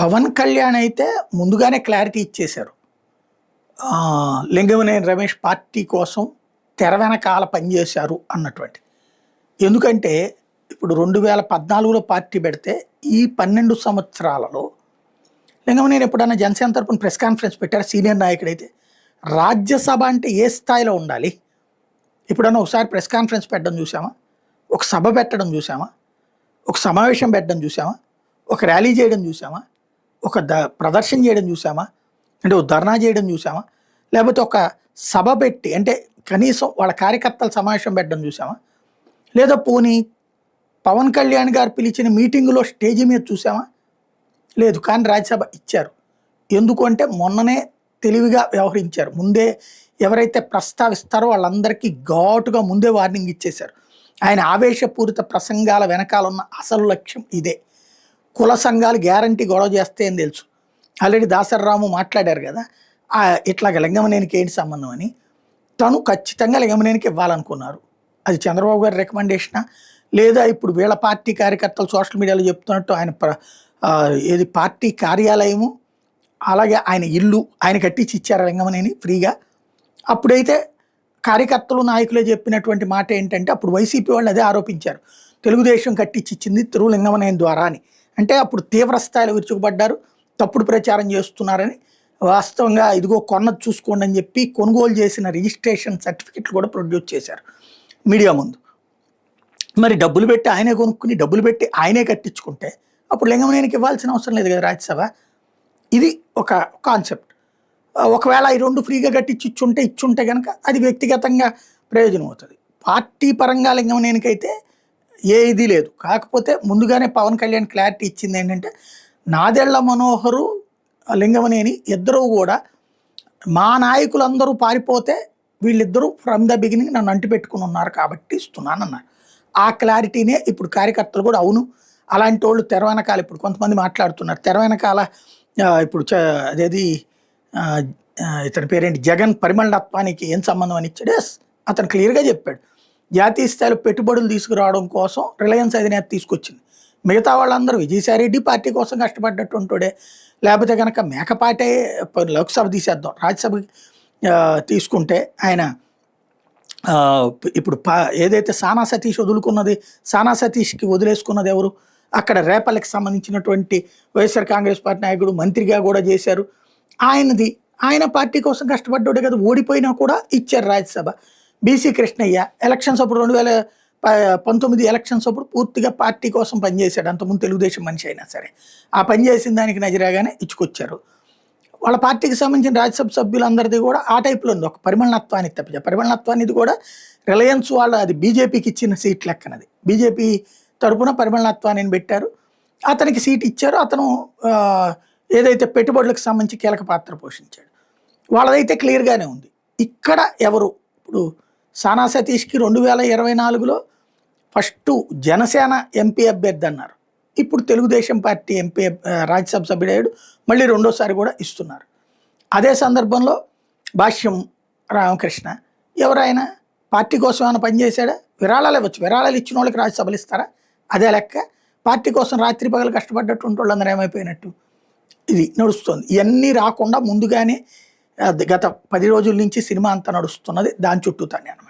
పవన్ కళ్యాణ్ అయితే ముందుగానే క్లారిటీ ఇచ్చేశారు. లింగమనేని రమేష్ పార్టీ కోసం తెర వెనకాల పనిచేశారు అన్నటువంటి. ఎందుకంటే ఇప్పుడు 2014లో పార్టీ పెడితే ఈ 12 సంవత్సరాలలో లింగమనేని ఎప్పుడన్నా జనసేన తరపున ప్రెస్ కాన్ఫరెన్స్ పెట్టారు సీనియర్ నాయకుడైతే. రాజ్యసభ అంటే ఏ స్థాయిలో ఉండాలి? ఇప్పుడన్నా ఒకసారి ప్రెస్ కాన్ఫరెన్స్ పెట్టడం చూసామా? ఒక సభ పెట్టడం చూసామా? ఒక సమావేశం పెట్టడం చూసామా? ఒక ర్యాలీ చేయడం చూసామా? ఒక ప్రదర్శన చేయడం చూసామా? అంటే ఒక ధర్నా చేయడం చూసామా? లేకపోతే ఒక సభ పెట్టి అంటే కనీసం వాళ్ళ కార్యకర్తల సమావేశం పెట్టడం చూసామా? లేదా పోనీ పవన్ కళ్యాణ్ గారు పిలిచిన మీటింగులో స్టేజీ మీద చూసామా? లేదు. కానీ రాజ్యసభ ఇచ్చారు. ఎందుకు అంటే మొన్ననే తెలివిగా వ్యవహరించారు. ముందే ఎవరైతే ప్రస్తావిస్తారో వాళ్ళందరికీ ఘాటుగా ముందే వార్నింగ్ ఇచ్చేశారు. ఆయన ఆవేశపూరిత ప్రసంగాల వెనకాల ఉన్న అసలు లక్ష్యం ఇదే. కుల సంఘాలు గ్యారంటీ గొడవ చేస్తే అని తెలుసు. ఆల్రెడీ దాసరిరాము మాట్లాడారు కదా, ఇట్లాగ లింగమనేనికి ఏంటి సంబంధం అని. తను ఖచ్చితంగా లింగమనేనికి ఇవ్వాలనుకున్నారు. అది చంద్రబాబు గారి రికమెండేషనా లేదా ఇప్పుడు వీళ్ళ పార్టీ కార్యకర్తలు సోషల్ మీడియాలో చెప్తున్నట్టు ఆయన ఏది పార్టీ కార్యాలయము అలాగే ఆయన ఇల్లు ఆయన కట్టించి ఇచ్చారు లింగమనేని ఫ్రీగా. అప్పుడైతే కార్యకర్తలు నాయకులే చెప్పినటువంటి మాట ఏంటంటే అప్పుడు వైసీపీ వాళ్ళు అదే ఆరోపించారు, తెలుగుదేశం కట్టించి ఇచ్చింది త్రూ లింగమనేని ద్వారా అని. అంటే అప్పుడు తీవ్ర స్థాయిలో విరుచుకుపడ్డారు, తప్పుడు ప్రచారం చేస్తున్నారని. వాస్తవంగా ఇదిగో కొన్నది చూసుకోండి అని చెప్పి కొనుగోలు చేసిన రిజిస్ట్రేషన్ సర్టిఫికెట్లు కూడా ప్రొడ్యూస్ చేశారు మీడియా ముందు. మరి డబ్బులు పెట్టి ఆయనే కొనుక్కుని డబ్బులు పెట్టి ఆయనే కట్టించుకుంటే అప్పుడు లింగమనేనికి ఇవ్వాల్సిన అవసరం లేదు కదా రాజ్యసభ. ఇది ఒక కాన్సెప్ట్. ఒకవేళ ఈ రెండు ఫ్రీగా కట్టించి ఇచ్చుంటే కనుక అది వ్యక్తిగతంగా ప్రయోజనం అవుతుంది. పార్టీ పరంగా లింగమనేనికి అయితే ఏ ఇది లేదు. కాకపోతే ముందుగానే పవన్ కళ్యాణ్ క్లారిటీ ఇచ్చింది ఏంటంటే నాదెళ్ల మనోహరు లింగమనేని ఇద్దరూ కూడా మా నాయకులందరూ పారిపోతే వీళ్ళిద్దరూ ఫ్రమ్ ద బిగినింగ్ నన్ను అంటిపెట్టుకుని ఉన్నారు కాబట్టి ఇస్తున్నాను అన్నారు. ఆ క్లారిటీనే ఇప్పుడు కార్యకర్తలు కూడా అవును అలాంటి వాళ్ళు తెర వెనకాల ఇప్పుడు కొంతమంది మాట్లాడుతున్నారు. తెర వెనకాల ఇప్పుడు అదేది ఇతని పేరేంటి జగన్ పరిమళత్వానికి ఏం సంబంధం అని ఇచ్చాడు. అతను క్లియర్గా చెప్పాడు, జాతీయ స్థాయిలో పెట్టుబడులు తీసుకురావడం కోసం రిలయన్స్ అధినేత తీసుకొచ్చింది. మిగతా వాళ్ళందరూ విజయసాయిరెడ్డి పార్టీ కోసం కష్టపడ్డట్టు ఉంటుండే. లేకపోతే కనుక మేకపాటే లోక్సభ తీసేద్దాం, రాజ్యసభ తీసుకుంటే ఆయన ఇప్పుడు ఏదైతే సానా సతీష్ వదులుకున్నది, సానా సతీష్కి వదిలేసుకున్నది ఎవరు? అక్కడ రేపల్లకి సంబంధించినటువంటి వైఎస్ఆర్ కాంగ్రెస్ పార్టీ నాయకుడు మంత్రిగా కూడా చేశారు. ఆయన పార్టీ కోసం కష్టపడ్డాడే కదా, ఓడిపోయినా కూడా ఇచ్చారు రాజ్యసభ. బీసీ కృష్ణయ్య ఎలక్షన్స్ అప్పుడు 2019 ఎలక్షన్స్ అప్పుడు పూర్తిగా పార్టీ కోసం పనిచేశాడు. అంతకుముందు తెలుగుదేశం మనిషి అయినా సరే ఆ పని చేసిన దానికి నజరాగానే ఇచ్చుకొచ్చారు. వాళ్ళ పార్టీకి సంబంధించిన రాజ్యసభ సభ్యులందరిది కూడా ఆ టైప్లో ఉంది. ఒక పరిమళత్వానికి తప్పించే పరిమళత్వానికి కూడా రిలయన్స్ వాళ్ళు అది బీజేపీకి ఇచ్చిన సీట్ లెక్కనది. బీజేపీ తరపున పరిమళత్వాన్ని పెట్టారు, అతనికి సీట్ ఇచ్చారు. అతను ఏదైతే పెట్టుబడులకు సంబంధించి కీలక పాత్ర పోషించాడు. వాళ్ళదైతే క్లియర్గానే ఉంది. ఇక్కడ ఎవరు ఇప్పుడు సానా సతీష్కి 2024లో ఫస్ట్ జనసేన ఎంపీ అభ్యర్థి అన్నారు, ఇప్పుడు తెలుగుదేశం పార్టీ ఎంపీ రాజ్యసభ సభ్యుడయ్యాడు, మళ్ళీ రెండోసారి కూడా ఇస్తున్నారు. అదే సందర్భంలో భాష్యం రామకృష్ణ ఎవరైనా పార్టీ కోసం ఏమైనా పనిచేశాడా? విరాళాలు ఇవ్వచ్చు, విరాళాలు ఇచ్చిన వాళ్ళకి రాజ్యసభలు ఇస్తారా? అదే లెక్క. పార్టీ కోసం రాత్రి పగలు కష్టపడ్డట్టు ఉంటే వాళ్ళందరూ ఏమైపోయినట్టు? ఇది నడుస్తుంది. ఇవన్నీ రాకుండా ముందుగానే గత 10 రోజుల నుంచి సినిమా అంతా నడుస్తున్నది దాని చుట్టూతానే అనమాట.